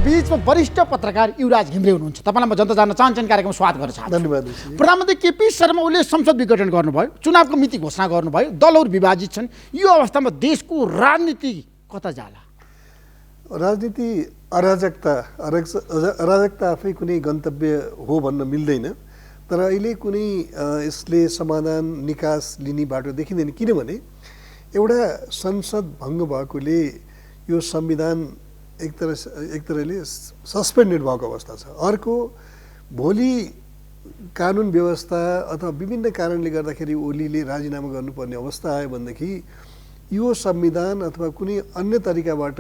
बीचमा वरिष्ठ पत्रकार युवराज घिमिरे हुनुहुन्छ। तपाईँलाई म जनता जान्न चाहन्छन् कार्यक्रम स्वागत गर्न चाहन्छु। धन्यवाद। प्रधानमन्त्री केपी शर्मा ओलीले संसद विघटन गर्नुभयो, चुनावको मिति घोषणा गर्नुभयो, दलहरू विभाजित छन्। यो अवस्थामा देशको राजनीति कता जाला? राजनीति अराजकता आफै कुनै गन्तव्य हो भन्न मिल्दैन, तर अहिले कुनै यसले समाधान निकास लिने बाटो देखिँदैन। किनभने एउटा संसद भङ्ग भएकोले यो संविधान एक तरहले सस्पेन्डेड भएको अवस्था छ। अर्को, भोलि कानुन व्यवस्था अथवा विभिन्न कारणले गर्दाखेरि ओलीले राजीनामा गर्नुपर्ने अवस्था आयो भनेदेखि यो संविधान अथवा कुनै अन्य तरिकाबाट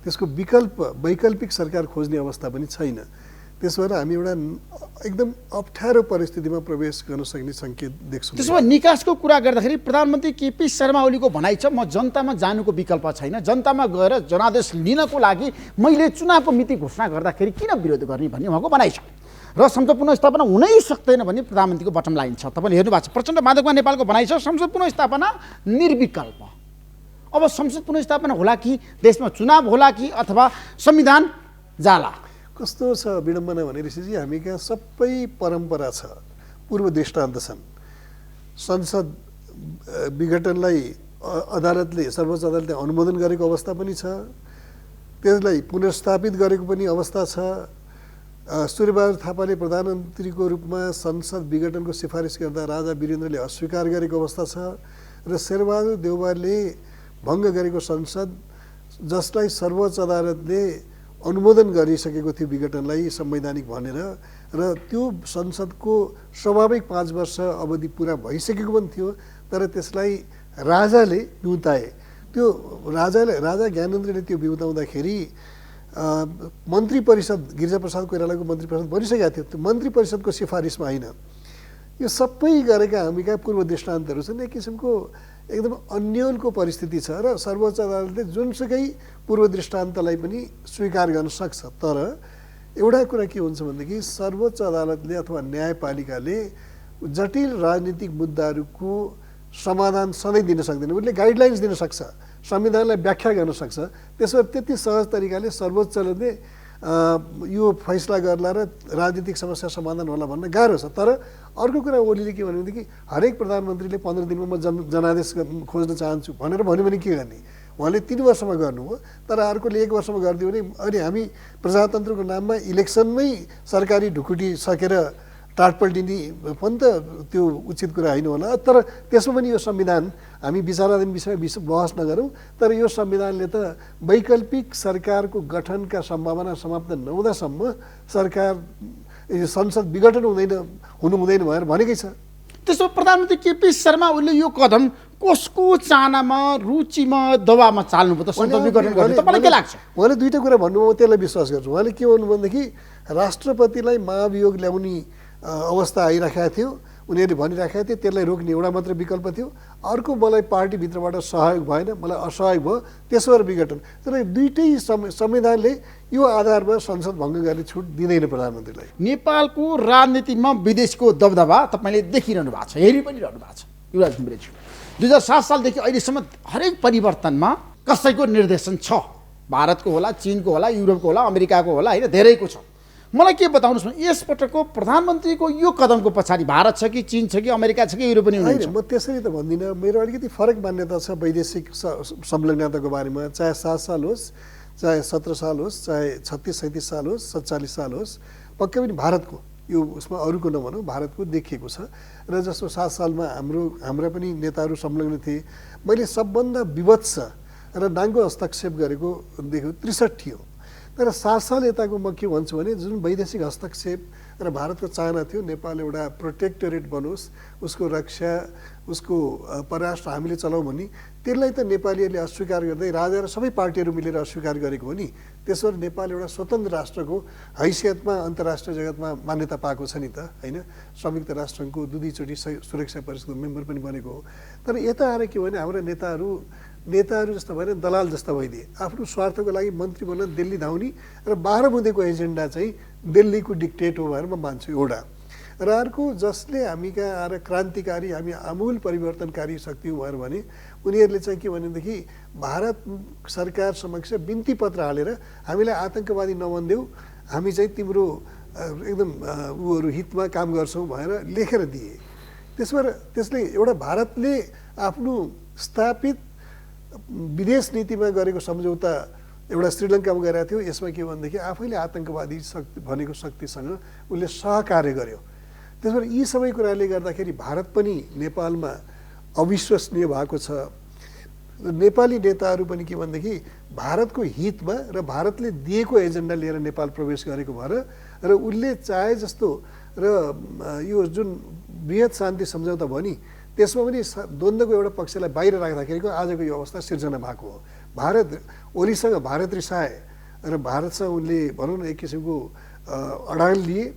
त्यसको वैकल्पिक सरकार खोज्ने अवस्था पनि छैन। त्यसो भएर हामी एउटा एकदम अप्ठ्यारो परिस्थितिमा प्रवेश गर्न सक्ने सङ्केत देख्छौँ। त्यसो भए निकासको कुरा गर्दाखेरि प्रधानमन्त्री केपी शर्मा ओलीको भनाइ छ, म जनतामा जानुको विकल्प छैन, जनतामा गएर जनादेश लिनको लागि मैले चुनावको मिति घोषणा गर्दाखेरि किन विरोध गर्ने भन्ने उहाँको भनाइ छ। र संसद पुनर्स्थापना हुनै सक्दैन भन्ने प्रधानमन्त्रीको बटम लाइन छ। तपाईँले हेर्नु भएको छ, प्रचण्ड माधवमा नेपालको भनाइ छ संसद पुनर्स्थापना निर्विकल्प। अब संसद पुनर्स्थापना होला कि देशमा चुनाव होला कि अथवा संविधान जाला? कस्तो छ विडम्बना भने ऋषिजी, हामी कहाँ सबै परम्परा छ, पूर्व दृष्टान्त छन्। संसद विघटनलाई सर्वोच्च अदालतले अनुमोदन गरेको अवस्था पनि छ, त्यसलाई पुनर्स्थापित गरेको पनि अवस्था छ। सूर्यबहादुर थापाले प्रधानमन्त्रीको रूपमा संसद विघटनको सिफारिस गर्दा राजा वीरेन्द्रले अस्वीकार गरेको अवस्था छ, र शेरबहादुर देउवाले भङ्ग गरेको संसद जसलाई सर्वोच्च अदालतले अनुमोदन गरिसकेको थियो विघटनलाई संवैधानिक भनेर, र त्यो संसदको स्वाभाविक 5 वर्ष अवधि पुरा भइसकेको पनि थियो, तर त्यसलाई राजाले बिउताए। त्यो राजा ज्ञानेन्द्रले त्यो बिउताउँदाखेरि मन्त्री परिषद, गिरिजाप्रसाद कोइरालाको मन्त्री परिषद बनिसकेको थियो, त्यो मन्त्री परिषदको सिफारिसमा होइन। यो सबै गरेका हामी कहाँ पूर्व दृष्टान्तहरू छन्। एक किसिमको एकदम अन्यलको परिस्थिति छ, र सर्वोच्च अदालतले जुनसुकै पूर्व दृष्टान्तलाई पनि स्वीकार गर्न सक्छ। तर एउटा कुरा के हुन्छ भनेदेखि सर्वोच्च अदालतले अथवा न्यायपालिकाले जटिल राजनीतिक मुद्दाहरूको समाधान सधैँ दिन सक्दैन। उसले गाइडलाइन्स दिन सक्छ, संविधानलाई व्याख्या गर्न सक्छ। त्यसो त्यति सहज तरिकाले सर्वोच्चले यो फैसला गर्ला र राजनीतिक समस्या समाधान होला भन्न गाह्रो छ। तर अर्को कुरा ओलीले के भन्यो भनेदेखि हरेक प्रधानमन्त्रीले 15 दिनमा म जनादेश खोज्न चाहन्छु भनेर भन्यो भने के गर्ने? उहाँले 3 वर्षमा गर्नुभयो, तर अर्कोले 1 वर्षमा गरिदियो भने अहिले हामी प्रजातन्त्रको नाममा इलेक्सनमै सरकारी ढुकुटी सकेर टाटपल्टिने पनि त त्यो उचित कुरा होइन होला। तर त्यसमा पनि यो संविधान हामी विचाराधीन विषय बहस नगरौँ, तर यो संविधानले त वैकल्पिक सरकारको गठनका सम्भावना समाप्त नहुँदासम्म सरकार संसद विघटन हुनु हुँदैन भनेर भनेकै छ। त्यसो प्रधानमन्त्री केपी शर्मा ओलीले यो कदम कसको चाहनामा, रुचिमा, दबावमा चाल्नुभयो त संसद विघटन गर्ने? तपाईँलाई के लाग्छ? उहाँले दुईवटा कुरा भन्नुभयो, म त्यसलाई विश्वास गर्छु। उहाँले के भन्नु भनेदेखि राष्ट्रपतिलाई महाभियोग ल्याउने अवस्था आइराखेको थियो, उनीहरूले भनिराखेका थिए, त्यसलाई रोक्ने एउटा मात्र विकल्प थियो। अर्को, मलाई पार्टीभित्रबाट सहयोग भएन, मलाई असहयोग भयो, त्यसो भएर विघटन। तर दुईटै संविधानले यो आधारमा संसद भङ्ग गर्ने छुट दिँदैन प्रधानमन्त्रीलाई। नेपालको राजनीतिमा विदेशको दबदबा तपाईँले देखिरहनु भएको छ, हेरि पनि रहनु भएको छ युवराज घिमिरेजी। 2007 सालदेखि अहिलेसम्म हरेक परिवर्तनमा कसैको निर्देशन छ, भारतको होला, चीनको होला, युरोपको होला, अमेरिकाको होला, होइन, धेरैको छ। मलाई के बताउनुहोस्, यसपटकको प्रधानमन्त्रीको यो कदमको पछाडि भारत छ कि चीन छ कि अमेरिका छ कि युरोप पनि हुनुहुन्छ? म त्यसरी त भन्दिनँ। मेरो अलिकति फरक मान्यता छ वैदेशिक संलग्नताको बारेमा। चाहे 7 साल होस्, चाहे 17 साल होस्, चाहे 36-37 साल होस्, 47 साल होस्, पक्कै पनि भारतको, यो उसमा अरूको नभनौँ, भारतको देखिएको छ। र जस्तो 7 सालमा हाम्रा पनि नेताहरू संलग्न थिए। मैले सबभन्दा विवत्स र नाङ्गो हस्तक्षेप गरेको देख्यो 63 हो। तर 7 साल यताको म के भन्छु भने जुन वैदेशिक हस्तक्षेप र भारतको चाहना थियो नेपाल एउटा प्रोटेक्टोरेट बनोस्, उसको रक्षा, उसको परराष्ट्र हामीले चलाउँ भन्ने, त्यसलाई त नेपालीहरूले अस्वीकार गर्दै राजा र सबै पार्टीहरू मिलेर अस्वीकार गरेको हो नि। त्यसो नेपाल एउटा स्वतन्त्र राष्ट्रको हैसियतमा अन्तर्राष्ट्रिय जगतमा मान्यता पाएको छ नि त, होइन? संयुक्त राष्ट्रसङ्घको 2-2 चोटि सुरक्षा परिषदको मेम्बर पनि बनेको हो। तर यता आएर के भने हाम्रा नेताहरू जस्तो भएर दलाल जस्ता भइदिए। आफ्नो स्वार्थको लागि मन्त्री बन्न दिल्ली धाउने र 12 बुँदेको एजेन्डा चाहिँ दिल्लीको डिक्टेट हो भनेर म मान्छु एउटा। र अर्को जसले हामी कहाँ आएर क्रान्तिकारी हामी आमूल परिवर्तनकारी शक्ति भएर भने उनीहरूले चाहिँ के भनेदेखि भारत सरकार समक्ष बिन्ती पत्र हालेर हामीलाई आतङ्कवादी नभनिदेऊ, हामी चाहिँ तिम्रो एकदम उहरू हितमा काम गर्छौँ भनेर लेखेर दिए। त्यसले एउटा भारतले आफ्नो स्थापित विदेश नीतिमा गरेको सम्झौता एउटा श्रीलङ्कामा गरेको थियो। यसमा के भनेदेखि आफैले आतङ्कवादी शक्ति भनेको शक्तिसँग उसले सहकार्य गर्यो। त्यसबाट यी सबै कुराले गर्दाखेरि भारत पनि नेपालमा अविश्वसनीय भएको छ। नेपाली नेताहरू पनि के भनेदेखि भारतको हितमा र भारतले दिएको एजेन्डा लिएर नेपाल प्रवेश गरेको भएर र उसले चाहे जस्तो र यो जुन बृहत शान्ति सम्झौता भयो नि त्यसमा पनि द्वन्द्वको एउटा पक्षलाई बाहिर राख्दाखेरिको आजको यो अवस्था सिर्जना भएको हो। भारत ओलीसँग भारत रिसाए र भारतसँग उनले भनौँ न एक किसिमको अडान लिए,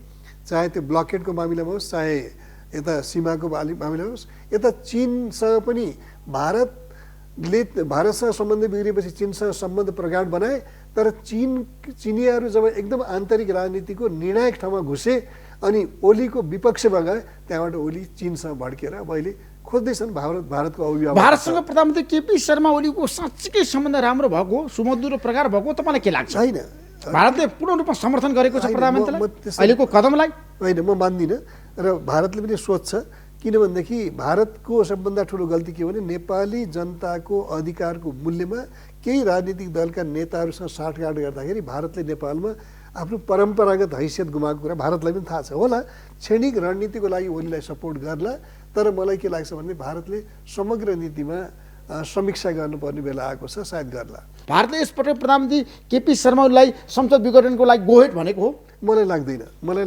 चाहे त्यो ब्लकेटको मामिलामा होस् चाहे यता सीमाको मामिला होस्। यता चीनसँग पनि भारतसँग सम्बन्ध बिग्रिएपछि चीनसँग सम्बन्ध प्रगाढ बनाए, तर चिनियाहरू जब एकदम आन्तरिक राजनीतिको निर्णायक ठाउँमा घुसे अनि ओलीको विपक्षमा गए, त्यहाँबाट ओली चीनसँग भड्केर अब अहिले खोज्दैछन् भारतको अभिभावक। भारतसँग प्रधानमन्त्री केपी शर्मा ओलीको साँच्चीकै सम्बन्ध राम्रो भएको, सुमधुर प्रकार भएको तपाईँलाई के लाग्छ? छैन, भारतले पूर्ण रूपमा समर्थन गरेको छ प्रधानमन्त्रीलाई अहिलेको कदमलाई? होइन, म मान्दिनँ र भारतले पनि सोच्छ। किनभनेदेखि भारतको सबभन्दा ठुलो गल्ती के भने नेपाली जनताको अधिकारको मूल्यमा केही राजनीतिक दलका नेताहरूसँग साँठगाँठ गर्दाखेरि भारतले नेपालमा आफ्नो परम्परागत हैसियत गुमाएको कुरा भारतलाई पनि थाहा छ होला। क्षणिक रणनीतिको लागि ओलीलाई सपोर्ट गर्ला, तर मलाई के लाग्छ भने भारतले समग्र नीतिमा समीक्षा गर्नुपर्ने बेला आएको छ, सायद गर्ला। भारतले यसपटक प्रधानमन्त्री केपी शर्मा ओलीलाई संसद विघटनको लागि गोहेट भनेको हो? मलाई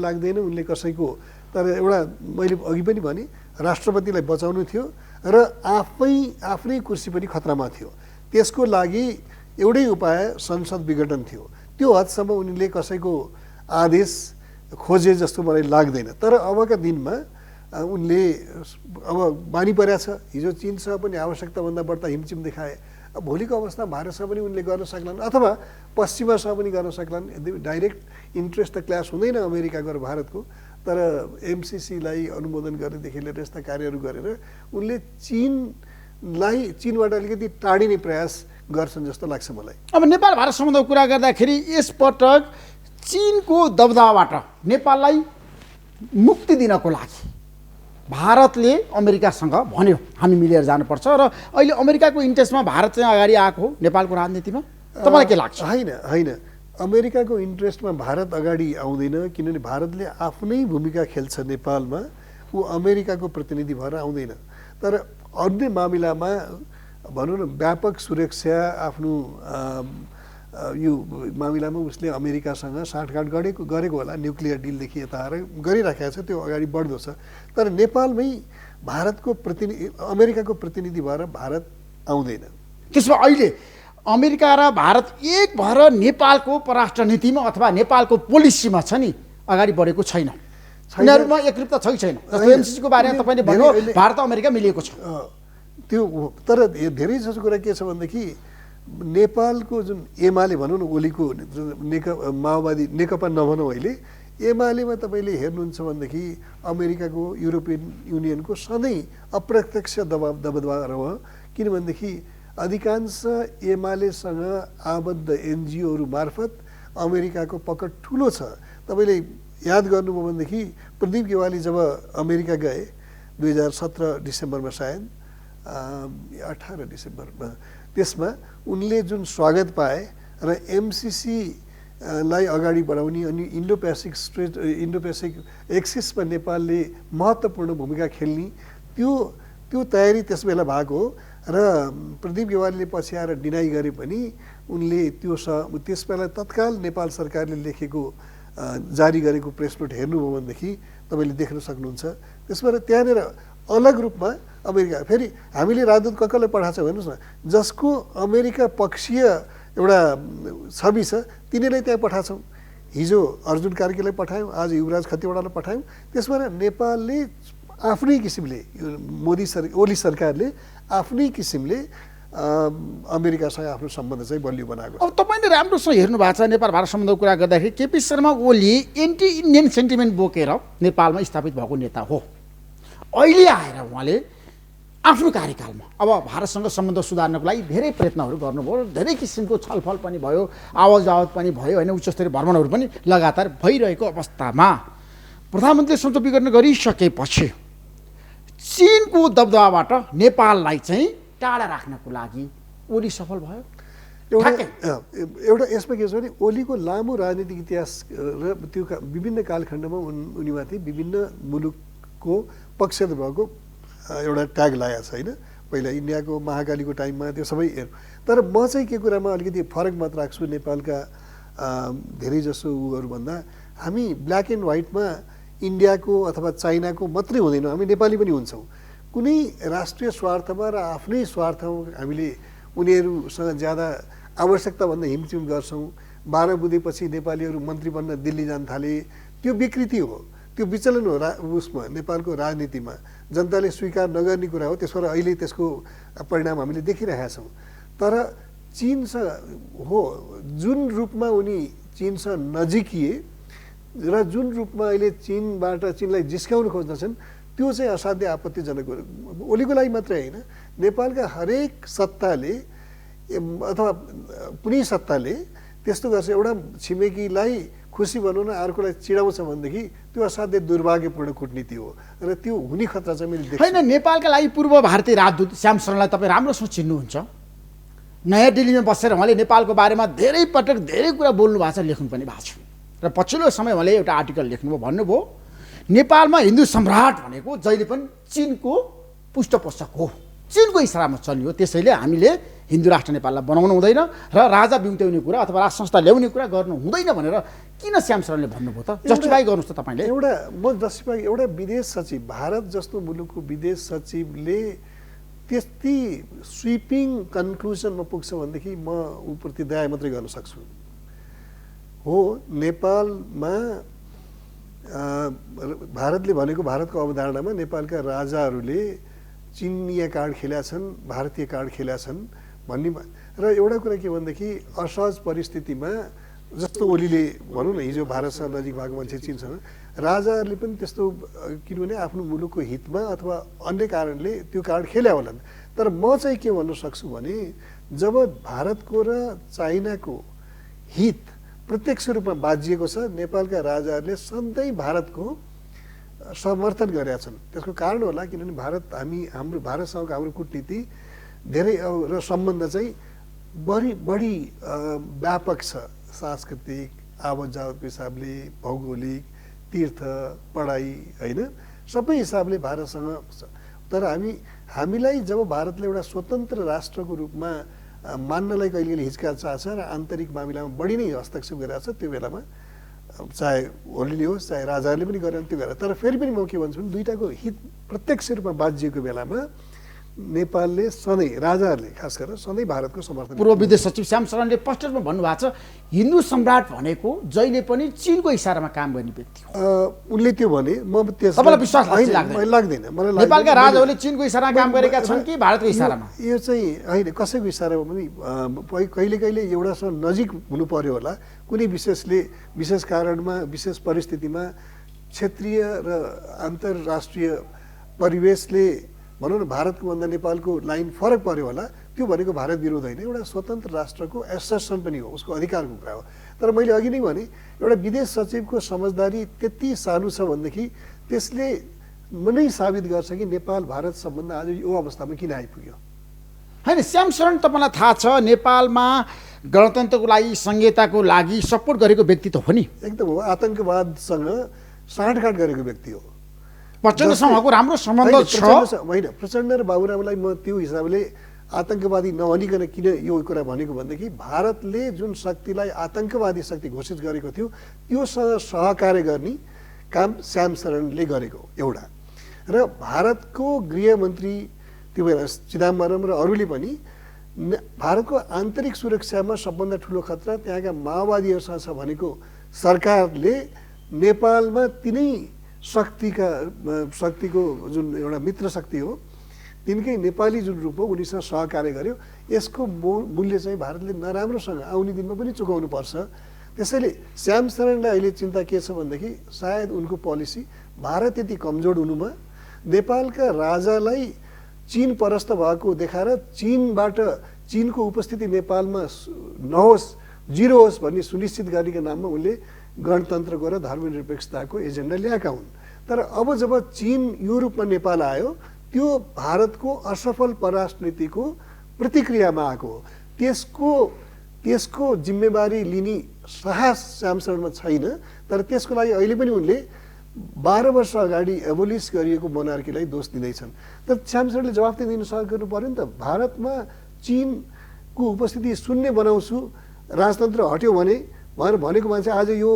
लाग्दैन उनले कसैको, तर एउटा मैले अघि पनि भने राष्ट्रपतिलाई बचाउनु थियो र आफ्नै कुर्सी पनि खतरामा थियो। त्यसको लागि एउटै उपाय संसद विघटन थियो। त्यो हदसम्म उनले कसैको आदेश खोजे जस्तो मलाई लाग्दैन। तर अबका दिनमा उनले अब बानी परेको छ। हिजो चीनसँग पनि आवश्यकताभन्दा बढ्ता हिमचिम देखाए। अब भोलिको अवस्था भारतसँग पनि उनले गर्न सक्लान् अथवा पश्चिमासँग पनि गर्न सक्लान्। डाइरेक्ट इन्ट्रेस्ट त क्ल्यास हुँदैन अमेरिकाको र भारतको, तर एमसिसीलाई अनुमोदन गर्नेदेखि लिएर यस्ता कार्यहरू गरेर उनले चीनबाट अलिकति टाढिने प्रयास गर्छन् जस्तो लाग्छ मलाई। अब नेपाल भारत सम्बन्धको कुरा गर्दाखेरि यसपटक चीनको दबदबाबाट नेपाललाई मुक्ति दिनको लागि भारतले अमेरिकासँग भन्यो हामी मिलेर जानुपर्छ र अहिले अमेरिकाको इन्ट्रेस्टमा भारत चाहिँ अगाडि आएको हो नेपालको राजनीतिमा। तपाईँलाई के लाग्छ? होइन, अमेरिकाको इन्ट्रेस्टमा भारत अगाडि आउँदैन, किनभने भारतले आफ्नै भूमिका खेल्छ नेपालमा। ऊ अमेरिकाको प्रतिनिधि भएर आउँदैन। तर अन्य मामिलामा भनौँ न व्यापक सुरक्षा आफ्नो यो मामिलामा उसले अमेरिकासँग साँठगाँठ गरेको होला। न्युक्लियर डिलदेखि यता आएर गरिराखेको छ, त्यो अगाडि बढ्दो छ। तर नेपालमै अमेरिकाको प्रतिनिधि भएर भारत आउँदैन। त्यसमा अहिले अमेरिका र भारत एक भएर नेपालको परराष्ट्र नीतिमा अथवा नेपालको पोलिसीमा छ नि अगाडि बढेको छैन। उनीहरूमा एकरूपता छैन। एमसिसीको बारेमा तपाईँले भन्नु भारत अमेरिका मिलिएको छ त्यो, तर धेरै जसो कुरा के छ भनेदेखि नेपालको जुन एमाले भनौँ न ओलीको माओवादी नेकपा नभनौँ अहिले एमालेमा तपाईँले हेर्नुहुन्छ भनेदेखि अमेरिकाको युरोपियन युनियनको सधैँ अप्रत्यक्ष दबाव रह्यो। किनभनेदेखि अधिकांश एमालेसँग आबद्ध एनजिओहरू मार्फत अमेरिकाको पकड ठुलो छ। तपाईँले याद गर्नुभयो भनेदेखि प्रदीप गेवाली जब अमेरिका गए 2017 डिसेम्बरमा सायद 18 डिसेम्बरमा, त्यसमा उनले जुन स्वागत पाए र एमसिसीलाई अगाडि बढाउने अनि इन्डो पेसिफिक एक्सिसमा नेपालले महत्त्वपूर्ण भूमिका खेल्ने त्यो तयारी त्यसबेला भएको हो। र प्रदीप गेवालीले पछि आएर डिनाइ गरे पनि उनले त्यसबेला तत्काल नेपाल सरकारले लेखेको जारी गरेको प्रेस नोट हेर्नुभयो भनेदेखि तपाईँले देख्न सक्नुहुन्छ। त्यसबाट त्यहाँनिर अलग रूपमा अमेरिका फेरि हामीले राजदूत कसलाई पठाएको छ भन्नुहोस् न, जसको अमेरिका पक्षीय एउटा छवि छ तिनीलाई त्यहाँ पठाएछौँ। हिजो अर्जुन कार्कीलाई पठायौँ, आज युवराज खतिवडालाई पठायौँ। त्यसबाट नेपालले आफ्नै किसिमले ओली सरकारले आफ्नै किसिमले अमेरिकासँग आफ्नो सम्बन्ध चाहिँ बलियो बनाएको छ। अब तपाईँले राम्रोसँग हेर्नु भएको छ नेपाल भारत सम्बन्धको कुरा गर्दाखेरि KP Sharma Oli anti Indian sentiment बोकेर नेपालमा स्थापित भएको नेता हो। अहिले आएर उहाँले आफ्नो कार्यकालमा अब भारतसँग सम्बन्ध सुधार्नको लागि धेरै प्रयत्नहरू गर्नुभयो, धेरै किसिमको छलफल पनि भयो, आवाज आवत पनि भयो होइन, उच्चस्तरीय भ्रमणहरू पनि लगातार भइरहेको अवस्थामा प्रधानमन्त्रीले सोच विगर्न गरिसकेपछि चीनको दबदबाबाट नेपाललाई चाहिँ टाढा राख्नको लागि ओली सफल भयो। एउटा यसमा के छ भने ओलीको लामो राजनीतिक इतिहास र त्यो विभिन्न कालखण्डमा उनीमाथि विभिन्न मुलुकको पक्षधर भएको एउटा ट्याग लागेको छ होइन। पहिला इन्डियाको महाकालीको टाइममा त्यो सबै तर म चाहिँ के कुरामा अलिकति फरक मात्र राख्छु नेपालका धेरै जसो उहरूभन्दा हामी ब्ल्याक एन्ड व्हाइटमा इन्डियाको अथवा चाइनाको मात्रै हुँदैनौँ, हामी नेपाली पनि हुन्छौँ। कुनै राष्ट्रिय स्वार्थमा र आफ्नै स्वार्थमा हामीले उनीहरूसँग ज्यादा आवश्यकताभन्दा हिमचिम गर्छौँ। 12 बुँदेपछि नेपालीहरू मन्त्री बन्न दिल्ली जान थाले, त्यो विकृति हो, त्यो विचलन हो उसमा नेपालको राजनीतिमा जनताले स्वीकार नगर्ने कुरा हो। त्यसबाट अहिले त्यसको परिणाम हामीले देखिरहेका छौँ। तर चीनसँग हो जुन रूपमा उनी चीनसँग नजिकिए र जुन रूपमा अहिले चीनलाई जिस्काउन खोज्दछन् त्यो चाहिँ असाध्यै आपत्तिजनक हो। ओलीको लागि मात्रै होइन, नेपालका हरेक सत्ताले अथवा कुनै सत्ताले त्यस्तो गर्छ। एउटा छिमेकीलाई खुसी बनाउन अर्कोलाई चिडाउँछ भनेदेखि त्यो असाध्यै दुर्भाग्यपूर्ण कूटनीति हो र त्यो हुने खतरा चाहिँ मैले देखेँ। होइन, नेपालका लागि पूर्व भारतीय राजदूत श्याम शरणलाई तपाईँ राम्रोसँग चिन्नुहुन्छ। नयाँ दिल्लीमा बसेर उहाँले नेपालको बारेमा धेरै पटक धेरै कुरा बोल्नु भएको छ, लेख्नु पनि भएको छ र पछिल्लो समय उहाँले एउटा आर्टिकल लेख्नुभयो, भन्नुभयो नेपालमा हिन्दू सम्राट भनेको जहिले पनि चीनको पृष्ठपोषक हो, चीनको इसारामा चल्ने हो, त्यसैले हामीले हिन्दू राष्ट्र नेपाललाई बनाउनु हुँदैन र राजा बिउत्याउने कुरा अथवा राज संस्था ल्याउने कुरा गर्नु हुँदैन भनेर किन श्याम शरणले भन्नुभयो त? जस्टिफाई गर्नुहोस् त तपाईँले। एउटा विदेश सचिव, भारत जस्तो मुलुकको विदेश सचिवले त्यति स्विपिङ कन्क्लुजनमा पुग्छ भनेदेखि म ऊप्रति दया मात्रै गर्न सक्छु। हो, नेपालमा भारतले भनेको भारतको अवधारणामा नेपालका राजाहरूले चिनिया कार्ड खेलेका छन्, भारतीय कार्ड खेलेका छन् भन्ने। र एउटा कुरा के भनेदेखि असहज परिस्थितिमा जस्तो ओलीले भनौँ न हिजो भारतसँग नजिक भएको मान्छे चिनसँग, राजाहरूले पनि त्यस्तो किनभने आफ्नो मुलुकको हितमा अथवा अन्य कारणले त्यो कार्ड खेले होलान्। तर म चाहिँ के भन्न सक्छु भने जब भारतको र चाइनाको हित प्रत्यक्ष रूपमा बाजिएको छ, नेपालका राजाहरूले सधैँ भारतको समर्थन गरेका छन्। त्यसको कारण होला किनभने हाम्रो भारतसँगको हाम्रो कूटनीति धेरै र सम्बन्ध चाहिँ बढी व्यापक छ, सांस्कृतिक, आवत जावतको हिसाबले, भौगोलिक, तीर्थ, पढाइ होइन, सबै हिसाबले भारतसँग छ। तर हामीलाई जब भारतले एउटा स्वतन्त्र राष्ट्रको रूपमा मान्नलाई कहिले कहिले हिचकिचाह छ र आन्तरिक मामिलामा बढी नै हस्तक्षेप गरिरहेको छ, त्यो बेलामा चाहे ओलीले होस् चाहे राजाहरूले पनि गरेर त्यो गरेर। तर फेरि पनि म के भन्छु भने दुईटाको हित प्रत्यक्ष रूपमा बाजिएको बेलामा नेपालले सधैँ, राजाहरूले खास गरेर सधैँ भारतको समर्थन। पूर्व विदेश सचिव श्याम शरणले स्पष्ट रूपमा भन्नुभएको छ हिन्दू सम्राट भनेको जहिले पनि चीनको इसारामा काम गर्ने व्यक्ति हो। उनले त्यो भने म तपाईँलाई विश्वास लाग्दैन। मलाई नेपालका राजाहरूले चीनको इसारामा काम गरेका छन् कि भारतको इसारामा? यो चाहिँ होइन, कसैको इसारामा पनि कहिले कहिले एउटासँग नजिक हुनु पर्यो होला, कुनै विशेष कारणमा, विशेष परिस्थितिमा, क्षेत्रीय र अन्तर्राष्ट्रिय परिवेशले भनौँ न भारतको भन्दा नेपालको लाइन फरक पर्यो होला। त्यो भनेको भारत विरोध होइन, एउटा स्वतन्त्र राष्ट्रको एसर्सन पनि हो, उसको अधिकारको कुरा हो। तर मैले अघि नै भने एउटा विदेश सचिवको समझदारी त्यति सानो छ भनेदेखि त्यसले नै साबित गर्छ कि नेपाल भारत सम्बन्ध आज यो अवस्थामा किन आइपुग्यो। होइन, श्याम शरण तपाईँलाई थाहा छ नेपालमा गणतन्त्रको लागि, संहिताको लागि सपोर्ट गरेको व्यक्ति त हो नि? एकदम हो, आतङ्कवादसँग साँठगाँठ गरेको व्यक्ति हो। प्रचण्डसँगको राम्रो सम्बन्ध छ होइन? प्रचण्ड र बाबुरामलाई म त्यो हिसाबले आतङ्कवादी नभनिकन किन यो कुरा भनेको भनेदेखि भारतले जुन शक्तिलाई आतङ्कवादी शक्ति घोषित गरेको थियो त्योसँग सहकार्य गर्ने काम श्याम शरणले गरेको एउटा। र भारतको गृहमन्त्री त्यो बेला चिदम्बरम र अरूले पनि भारतको आन्तरिक सुरक्षामा सबभन्दा ठुलो खतरा त्यहाँका माओवादीहरूसँग छ भनेको सरकारले नेपालमा तिनै शक्तिको जुन एउटा मित्र शक्ति हो तिनकै नेपाली जुन रूप हो उनीसँग सहकार्य गर्यो। यसको मूल्य चाहिँ भारतले नराम्रोसँग आउने दिनमा पनि चुकाउनु पर्छ। त्यसैले श्याम शरणलाई अहिले चिन्ता के छ भनेदेखि सायद उनको पोलिसी भारत यति कमजोर हुनुमा नेपालका राजालाई चीन परस्त भएको देखाएर चीनको उपस्थिति नेपालमा नहोस्, जिरो होस् भन्ने सुनिश्चित गर्नेको नाममा उनले गणतन्त्रको र धर्मनिरपेक्षताको एजेन्डा ल्याएका हुन्। तर अब जब चीन यो रूपमा नेपाल आयो त्यो भारतको असफल परराष्ट्र नीतिको प्रतिक्रियामा आएको हो। त्यसको जिम्मेवारी लिने साहस श्याम शरणमा छैन। तर त्यसको लागि अहिले पनि उनले 12 वर्ष अगाडि एबोलिस गरिएको मोनार्कीलाई दोष दिँदैछन्। तर श्याम शरणले जवाफ दिन सक्नु पर्यो नि त। भारतमा चीनको उपस्थिति शून्य बनाउँछु, राजतन्त्र हट्यो भने भनेर भनेको मान्छे आज यो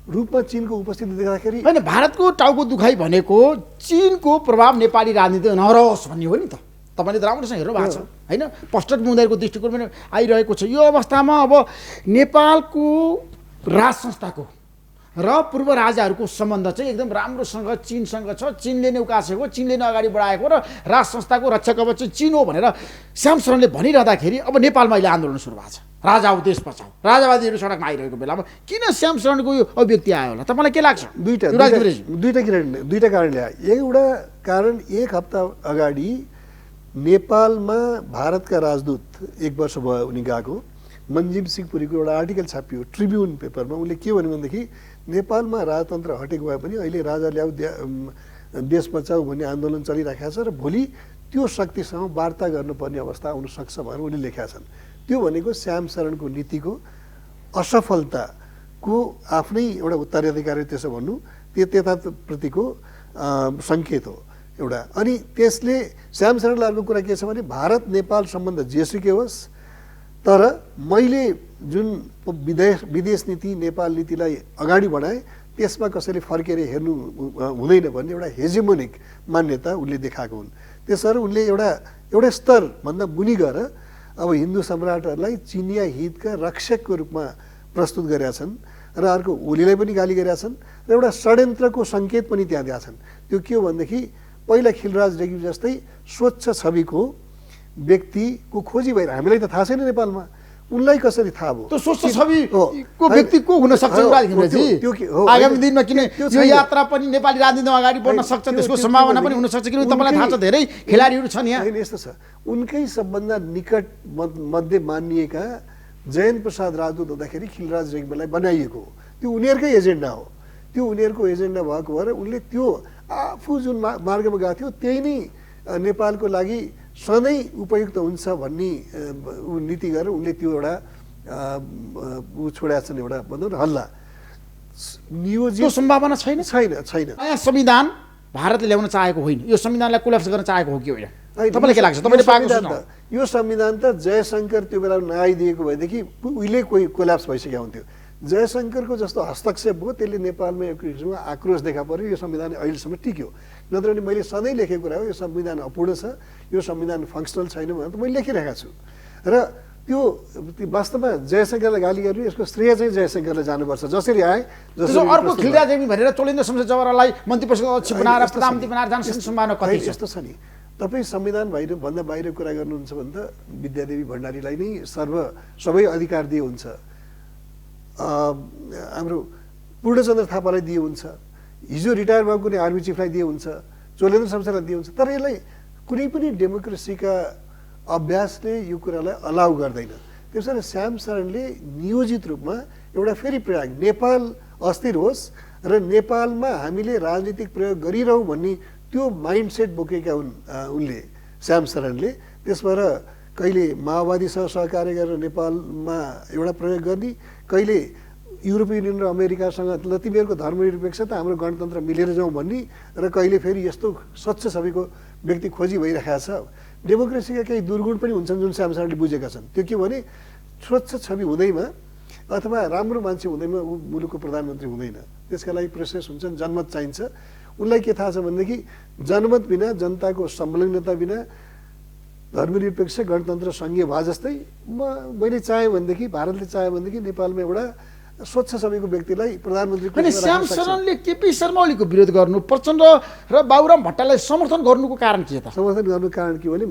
रूपमा चीनको उपस्थिति देख्दाखेरि होइन, भारतको टाउको दुखाइ भनेको चीनको प्रभाव नेपाली राजनीति नरहोस् भन्ने हो नि त। तपाईँले त राम्रोसँग हेर्नु भएको छ होइन, पश्चात मुद्दाको दृष्टिकोण पनि आइरहेको छ। यो अवस्थामा अब नेपालको राज संस्थाको र पूर्व राजाहरूको सम्बन्ध चाहिँ एकदम राम्रोसँग चीनसँग छ। चीनले नै उकासेको, चीनले नै अगाडि बढाएको र राज संस्थाको रक्षक अब चाहिँ चीन हो भनेर श्याम शरणले भनिरहँदाखेरि अब नेपालमा अहिले आन्दोलन सुरु भएको छ। राजा हो देश बचाऊ, राजावादीहरू सडकमा आइरहेको बेलामा किन श्याम शरणको यो अभिव्यक्ति आयो होला तपाईँलाई के लाग्छ? दुईटा कारणले आयो। एउटा कारण एक हप्ता अगाडि नेपालमा भारतका राजदूत 1 वर्ष भयो उनी गएको, मनजिम सिंह पुरीको एउटा आर्टिकल छापियो ट्रिब्युन पेपरमा। उनले के भन्यो भनेदेखि नेपालमा राजतन्त्र हटेको भए पनि अहिले राजा ल्याऊ देश बचाऊ भन्ने आन्दोलन चलिरहेको छ र भोलि त्यो शक्तिसँग वार्ता गर्नुपर्ने अवस्था आउन सक्छ भनेर उनले लेखेका छन्। त्यो भनेको श्याम शरणको नीतिको असफलताको आफ्नै एउटा उत्तराधिकारी त्यसो भन्नु त्यताप्रतिको सङ्केत हो एउटा। अनि त्यसले श्याम शरणलाई अर्को कुरा के छ भने भारत नेपाल सम्बन्ध जेसुकै होस्, तर मैले जुन विदेश नीति नेपाल नीतिलाई अगाडि बढाएँ त्यसमा कसैले फर्केर हेर्नु हुँदैन भन्ने एउटा हेजेमोनिक मान्यता उनले देखाएको हुन्। त्यसरी उनले एउटा स्तरभन्दा मुनि गएर अब हिन्दू सम्राटहरूलाई चिनिया हितका रक्षकको रूपमा प्रस्तुत गरेका छन् र अर्को ओलीलाई पनि गाली गरेका छन् र एउटा षड्यन्त्रको सङ्केत पनि त्यहाँ दिएका छन्। त्यो के हो भनेदेखि पहिला खिलराज रेग्मी जस्तै स्वच्छ छविको व्यक्तिको खोजी भएर हामीलाई त थाहा छैन नेपालमा, उनलाई कसरी थाहा भयो? त्यो स्वच्छ छविको व्यक्ति को हुन सक्छ युवराज घिमिरेजी? आगामी दिनमा किन यो यात्रा पनि नेपाली राजनीतिमा अगाडि बढ्न सक्छ, त्यसको सम्भावना पनि हुन सक्छ किनभने तपाईँलाई थाहा छ धेरै खेलाडीहरू छन् यहाँ। यस्तो छ, उनकै सबभन्दा निकट मध्ये मानिएका जयन्त प्रसाद राजदूत हुँदाखेरि खिलराज रेग्मीलाई बनाइएको हो। त्यो उनीहरूकै एजेन्डा हो। त्यो उनीहरूको एजेन्डा भएको भएर उनले त्यो आफू जुन मार्गमा गएको थियो त्यही नै नेपालको लागि सधैँ उपयुक्त हुन्छ भन्ने नीति गरेर उनले त्यो एउटा छोडेका छन्, एउटा भनौँ न हल्ला नियोजित सम्भावना छैन। नयाँ संविधान भारतले ल्याउन चाहेको होइन, यो संविधानलाई कोल्याप्स गर्न चाहेको हो कि होइन? तपाईँलाई के लाग्छ? तपाईँले पाएको यो संविधान त जयशङ्कर त्यो बेला नआइदिएको भएदेखि उहिले कोही कोल्याप्स भइसकेको हुन्थ्यो। जयशङ्करको जस्तो हस्तक्षेप भयो त्यसले नेपालमा एक किसिमको आक्रोश देखा पर्यो। यो संविधान अहिलेसम्म टिक्यो। नत्र भने मैले सधैँ लेखेको कुरा हो यो संविधान अपूर्ण छ, यो संविधान फङ्सनल छैन भनेर त मैले लेखिरहेको छु। र त्यो वास्तवमा जयशङ्करलाई गाली गर्नु यसको श्रेय चाहिँ जयशङ्करलाई जानुपर्छ। जसरी आए अर्को खिलराज रेग्मी भनेर चोलेन्द्र शमशेर जवाहरलाई मन्त्री परिषदको अध्यक्ष बनाएर प्रधानमन्त्री बनाएर जान सक्ने सम्भावना कति छ? यस्तो छ नि, तपाईँ संविधान भन्दा बाहिर कुरा गर्नुहुन्छ भने त विद्यादेवी भण्डारीलाई नै सबै अधिकार दिए हुन्छ, हाम्रो पूर्णचन्द्र थापालाई दिए हुन्छ, हिजो रिटायर भएको कुनै आर्मी चिफलाई दिए हुन्छ, चोलेन्द्र शमशेरलाई दिए हुन्छ। तर यसलाई कुनै पनि डेमोक्रेसीका अभ्यासले यो कुरालाई अलाउ गर्दैन। त्यसैले श्याम शरणले नियोजित रूपमा एउटा फेरि प्रयाग नेपाल अस्थिर होस् र नेपालमा हामीले राजनीतिक प्रयोग गरिरहौँ भन्ने त्यो माइन्डसेट बोकेका हुन् उनले, श्याम शरणले। त्यसबाट कहिले माओवादीसँग सहकार्य गरेर नेपालमा एउटा प्रयोग गर्ने, कहिले युरोपियन युनियन र अमेरिकासँग ल तिमीहरूको धर्मनिरपेक्षता हाम्रो गणतन्त्र मिलेर जाउँ भन्ने, र कहिले फेरि यस्तो स्वच्छ छविको व्यक्ति खोजी भइरहेको छ। डेमोक्रेसीका केही दुर्गुण पनि हुन्छन् जुन श्याम शरणले बुझेका छन्। त्यो के भने स्वच्छ छवि हुँदैमा अथवा राम्रो मान्छे हुँदैमा ऊ मुलुकको प्रधानमन्त्री हुँदैन। त्यसका लागि प्रोसेस हुन्छन्, जनमत चाहिन्छ। उनलाई के थाहा छ भनेदेखि जनमत बिना, जनताको संलग्नता बिना धर्मनिरपेक्ष गणतन्त्र सङ्घीय भए जस्तै मैले चाहेँ भनेदेखि, भारतले चाह्यो भनेदेखि नेपालमा एउटा स्वच्छ सबैको व्यक्तिलाई प्रधानमन्त्रीको अनि रूपमा श्याम राख्न सक्छ। शरणले केपी शर्मा ओलीको विरोध गर्नु, प्रचण्ड र बाबुराम भट्टराईलाई समर्थन गर्नुको कारण के त? समर्थन गर्नुको कारण के भने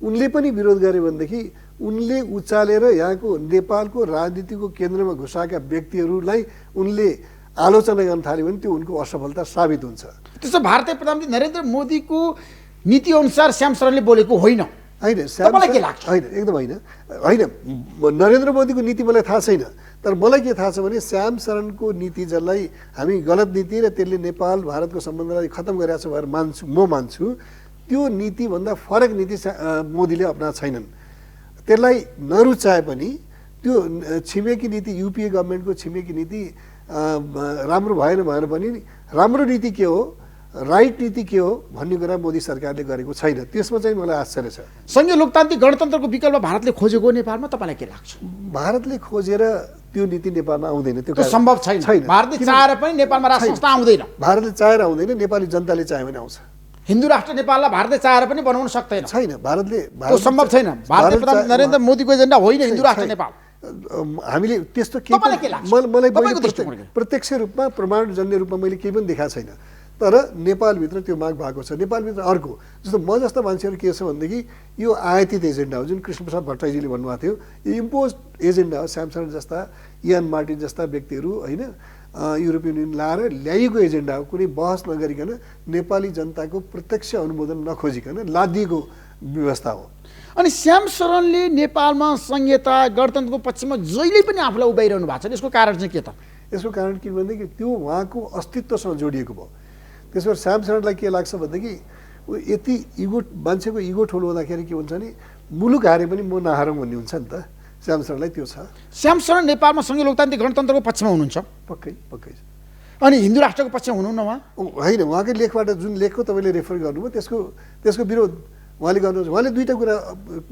उनले पनि विरोध गरे भनेदेखि उनले उचालेर यहाँको नेपालको राजनीतिको केन्द्रमा घुसाएका व्यक्तिहरूलाई उनले आलोचना गर्न थाल्यो भने त्यो उनको असफलता साबित हुन्छ। त्यसो भारतीय प्रधानमन्त्री नरेन्द्र मोदीको नीति अनुसार श्याम शरणले बोलेको होइन? होइन, तपाईँलाई के लाग्छ? होइन, एकदम होइन। नरेन्द्र मोदीको नीति मलाई थाहा छैन, तर मलाई के थाहा छ भने श्याम शरणको नीति जसलाई हामी गलत नीति र त्यसले नेपाल भारतको सम्बन्धलाई खतम गरेको छ भनेर म मान्छु, त्यो नीतिभन्दा फरक नीति मोदीले अपनाएको छैनन्। त्यसलाई नरुचाए पनि त्यो छिमेकी नीति, युपिए गभर्मेन्टको छिमेकी नीति राम्रो भएन भनेर पनि राम्रो नीति के हो, राइट नीति के हो भन्ने कुरा मोदी सरकारले गरेको छैन। त्यसमा चाहिँ मलाई आश्चर्य छ। संघीय लोकतान्त्रिक गणतन्त्रको विकल्प भारतले खोजेको नेपालमा तपाईँलाई के लाग्छ? भारतले खोजेर त्यो नीति नेपालमा आउँदैन, त्यो सम्भव छैन। भारतले चाहेर पनि नेपालमा राष्ट्र संस्था आउँदैन। भारतले चाहेर आउँदैन, नेपाली जनताले चाह्यो भने आउँछ। हिन्दू राष्ट्र नेपाललाई भारतले चाहेर पनि बनाउन सक्दैन। छैन, भारतले सम्भव छैन। भारतीय प्रधानमन्त्री नरेन्द्र मोदीको एजेन्डा होइन हिन्दू राष्ट्र नेपाल। हामीले त्यस्तो केही मलाई प्रत्यक्ष रूपमा प्रमाणजन्य रूपमा मैले केही पनि देखाएको छैन। तर नेपालभित्र त्यो माग भएको छ। नेपालभित्र अर्को जस्तो म जस्ता मान्छेहरू के छ भनेदेखि यो आयातित एजेन्डा हो, जुन कृष्णप्रसाद भट्टराईजीले भन्नुभएको थियो, यो इम्पोज एजेन्डा हो। श्याम शरण जस्ता, इयान मार्टिन जस्ता व्यक्तिहरू होइन युरोपियन युनियन लाएर ल्याइएको एजेन्डा हो। कुनै बहस नगरिकन नेपाली जनताको प्रत्यक्ष अनुमोदन नखोजिकन लादिएको व्यवस्था हो। अनि श्याम शरणले नेपालमा संहिता गणतन्त्रको पक्षमा जहिले पनि आफूलाई उभ्याइरहनु भएको छ। यसको कारण चाहिँ के त? यसको कारण के भनेदेखि त्यो उहाँको अस्तित्वसँग जोडिएको भयो। त्यसबाट श्याम शरणलाई के लाग्छ भनेदेखि यति इगो, मान्छेको इगो ठुलो हुँदाखेरि के हुन्छ भने मुलुक हारे पनि म नहारौँ भन्ने हुन्छ नि त। श्याम शरणलाई त्यो छ। श्याम शरण नेपालमा संघीय लोकतान्त्रिक गणतन्त्रको पक्षमा हुनुहुन्छ? पक्कै पक्कै। अनि हिन्दू राष्ट्रको पक्षमा हुनुहुन्न उहाँ? होइन, उहाँकै लेखबाट जुन लेखको तपाईँले रेफर गर्नुभयो त्यसको विरोध उहाँले गर्नुहुन्छ। उहाँले दुईवटा कुरा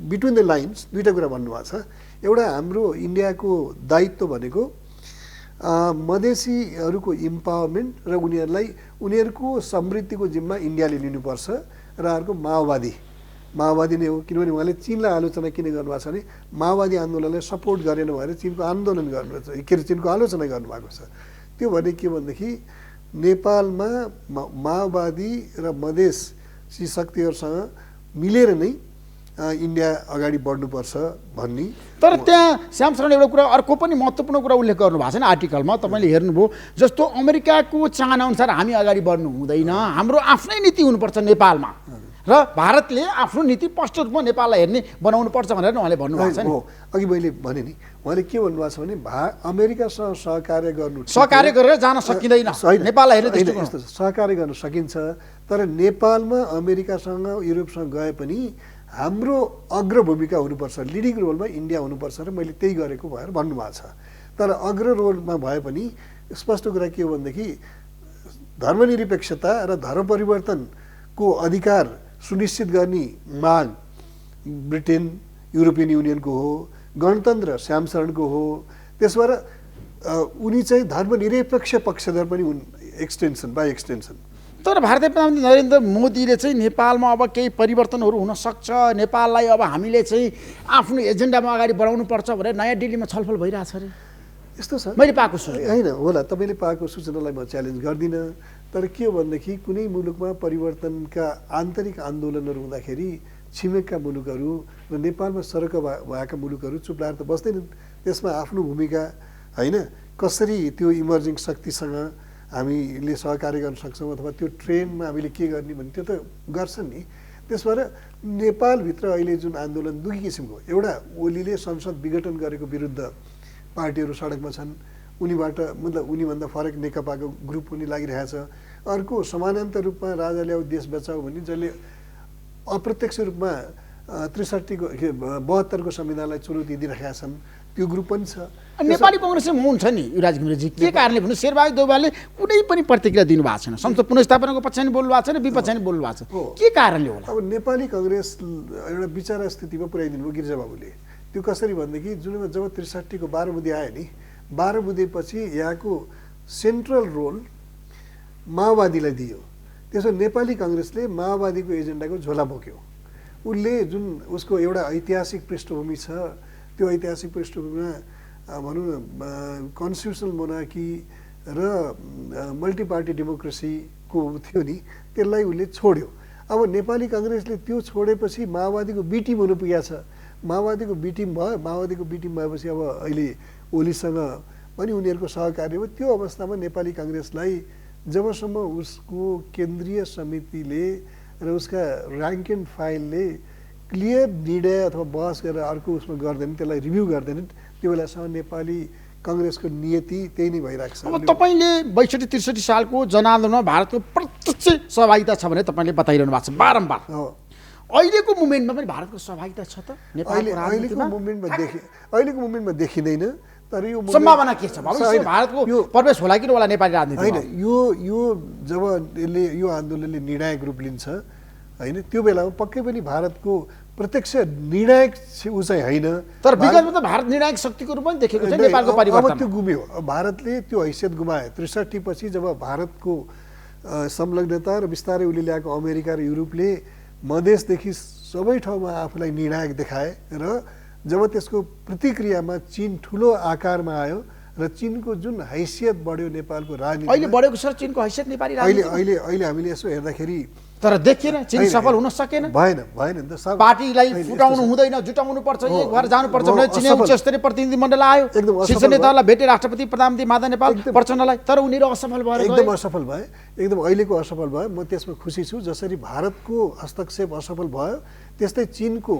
बिट्विन द लाइन्स दुईवटा कुरा भन्नुभएको छ। एउटा हाम्रो इन्डियाको दायित्व भनेको मधेसीहरूको इम्पावरमेन्ट र उनीहरूको समृद्धिको जिम्मा इन्डियाले लिनुपर्छ र अर्को माओवादी नै हो। किनभने उहाँले चीनलाई आलोचना किन गर्नुभएको छ भने माओवादी आन्दोलनलाई सपोर्ट गरेन भनेर चीनको आन्दोलन चीनको आलोचना गर्नुभएको छ। त्यो भने के भनेदेखि नेपालमा माओवादी र मधेसी शक्तिहरूसँग मिलेर नै इन्डिया अगाडि बढ्नुपर्छ भन्ने। तर त्यहाँ श्याम शरण एउटा कुरा, अर्को पनि महत्त्वपूर्ण कुरा उल्लेख गर्नुभएको छैन आर्टिकलमा, तपाईँले हेर्नुभयो जस्तो अमेरिकाको चाहना अनुसार हामी अगाडि बढ्नु हुँदैन, हाम्रो आफ्नै नीति हुनुपर्छ नेपालमा र भारतले आफ्नो नीति स्पष्ट रूपमा नेपाललाई हेर्ने बनाउनु पर्छ भनेर उहाँले भन्नुभएको छ नि। अघि मैले भने नि, उहाँले के भन्नुभएको छ भने अमेरिकासँग सहकार्य गरेर जान सकिँदैन, नेपाललाई हेर्ने दृष्टिकोण सहकार्य गर्न सकिन्छ। तर नेपालमा अमेरिकासँग युरोपसँग गए पनि हाम्रो अग्र भूमिका हुनुपर्छ, लिडिङ रोलमा इन्डिया हुनुपर्छ र मैले त्यही गरेको भएर भन्नुभएको छ। तर अग्र रोलमा भए पनि स्पष्ट कुरा के हो भनेदेखि धर्मनिरपेक्षता र धर्म परिवर्तनको अधिकार सुनिश्चित गर्ने माग ब्रिटेन, युरोपियन युनियनको हो, गणतन्त्र श्याम शरणको हो। त्यसबाट उनी चाहिँ धर्मनिरपेक्ष पक्षधर पनि हुन्, बाई एक्सटेन्सन। तर भारतीय प्रधानमन्त्री नरेन्द्र मोदीले चाहिँ नेपालमा अब केही परिवर्तनहरू हुन सक्छ, नेपाललाई अब हामीले चाहिँ आफ्नो एजेन्डामा अगाडि बढाउनु पर्छ भनेर नयाँ दिल्लीमा छलफल भइरहेछ अरे। यस्तो छ मैले पाएको सूचना होइन होला, तपाईँले पाएको सूचनालाई म च्यालेन्ज गर्दिनँ। तर के हो भनेदेखि कुनै मुलुकमा परिवर्तनका आन्तरिक आन्दोलनहरू हुँदाखेरि छिमेकका मुलुकहरू र नेपालमा सरक भएका मुलुकहरू चुप लागेर त बस्दैनन्। त्यसमा आफ्नो भूमिका होइन, कसरी त्यो इमर्जिङ शक्तिसँग हामीले सहकार्य गर्न सक्छौँ अथवा त्यो ट्रेनमा हामीले के गर्ने भन्ने त्यो त गर्छन् नि। त्यसबाट नेपालभित्र अहिले जुन आन्दोलन दुई किसिमको, एउटा ओलीले संसद विघटन गरेको विरुद्ध पार्टीहरू सडकमा छन्, उनीभन्दा फरक नेकपाको ग्रुप पनि लागिरहेछ। अर्को समानान्तर रूपमा राजा ल्याऊ देश बचाऊ भन्ने, जसले अप्रत्यक्ष रूपमा 73को संविधानलाई चुनौती दिइरहेका छन्, त्यो ग्रुप पनि छ। नेपाली कङ्ग्रेसमा हुनुहुन्छ नि युवराज घिमिरेजी, के कारणले भन्नु शेरबहादुर देउवाले कुनै पनि प्रतिक्रिया दिनुभएको छैन, संसद पुनर्स्थापनाको पक्षमा नि बोल्नु भएको छैन, विपक्षमा नि बोल्नु भएको छ, के कारणले होला? अब नेपाली कङ्ग्रेस एउटा विचार स्थितिमा पुर्याइदिनु भयो गिरिजाबाबुले। त्यो कसरी भनेदेखि जुन जब 63को 12 बुँदे आयो नि, 12 बुँदेपछि यहाँको सेन्ट्रल रोल माओवादीलाई दियो। त्यसो नेपाली कङ्ग्रेसले माओवादीको एजेन्डाको झोला बोक्यो। उसले जुन उसको एउटा ऐतिहासिक पृष्ठभूमि छ, त्यो ऐतिहासिक पृष्ठभूमिमा भनौँ न कन्स्टिट्युसनल मोनार्की र मल्टिपार्टी डेमोक्रेसीको थियो नि, त्यसलाई उसले छोड्यो। अब नेपाली काङ्ग्रेसले त्यो छोडेपछि माओवादीको बी टिम हुनु पुगेको छ। माओवादीको बी टिम भयो। माओवादीको बी टिम भएपछि अब अहिले ओलीसँग पनि उनीहरूको सहकार्य भयो। त्यो अवस्थामा नेपाली काङ्ग्रेसलाई जबसम्म उसको केन्द्रीय समितिले र उसका ऱ्याङ्क एन्ड फाइलले क्लियर निर्णय अथवा बहस गरेर अर्को उसमा गर्दैन, त्यसलाई रिभ्यू गर्दैनन्, त्यो बेलासम्म नेपाली काङ्ग्रेसको नियति त्यही नै भइरहेको छ। अब तपाईँले 62-63 सालको जनआन्दोलनमा भारतको प्रत्यक्ष सहभागिता छ भने तपाईँले बताइरहनु भएको छ बारम्बार। अहिलेको मुभमेन्टमा पनि भारतको सहभागिता छ त? अहिलेको मुभमेन्टमा देखिँदैन। तर यो सम्भावना के छ भविष्यमा भारतको प्रवेश होला कि नहोला नेपाली राजनीतिमा? होइन, यो जब यो आन्दोलनले निर्णायक रूप लिन्छ होइन, त्यो बेलामा पक्कै पनि भारतको प्रत्यक्ष निर्णायक ऊ चाहिँ होइन। तर विगतमा त भारत निर्णायक शक्तिको रूपमा पनि देखेको छ नेपालको परिवर्तन। अब त्यो गुम्यो। भारतले त्यो हैसियत गुमायो 63 पछि, जब भारतको संलग्नता र बिस्तारै उसले ल्याएको अमेरिका र युरोपले मधेसदेखि सबै ठाउँमा आफूलाई निर्णायक देखाए र जब त्यसको प्रतिक्रियामा चीन ठुलो आकारमा आयो र चीनको जुन हैसियत बढ्यो नेपालको राजनीति, अहिले बढेको छ चीनको हैसियत नेपाली राजनीति। अहिले हामीले यसो हेर्दाखेरि तर देखिएन, चीन सफल हुन सकेन। भएन नि त। पार्टीलाई फुटाउनु हुँदैन, जुटाउनु पर्छ, एक भएर जानुपर्छ भने चिनिया उच्च स्तरीय प्रतिनिधिमण्डल आयो, शीर्ष नेताहरूलाई भेटे राष्ट्रपति प्रधानमन्त्री माधव नेपाल प्रचण्डलाई, तर उनीहरू असफल भएर एकदम असफल भए। एकदम अहिलेको असफल भयो। म त्यसमा खुसी छु। जसरी भारतको हस्तक्षेप असफल भयो, त्यस्तै चीनको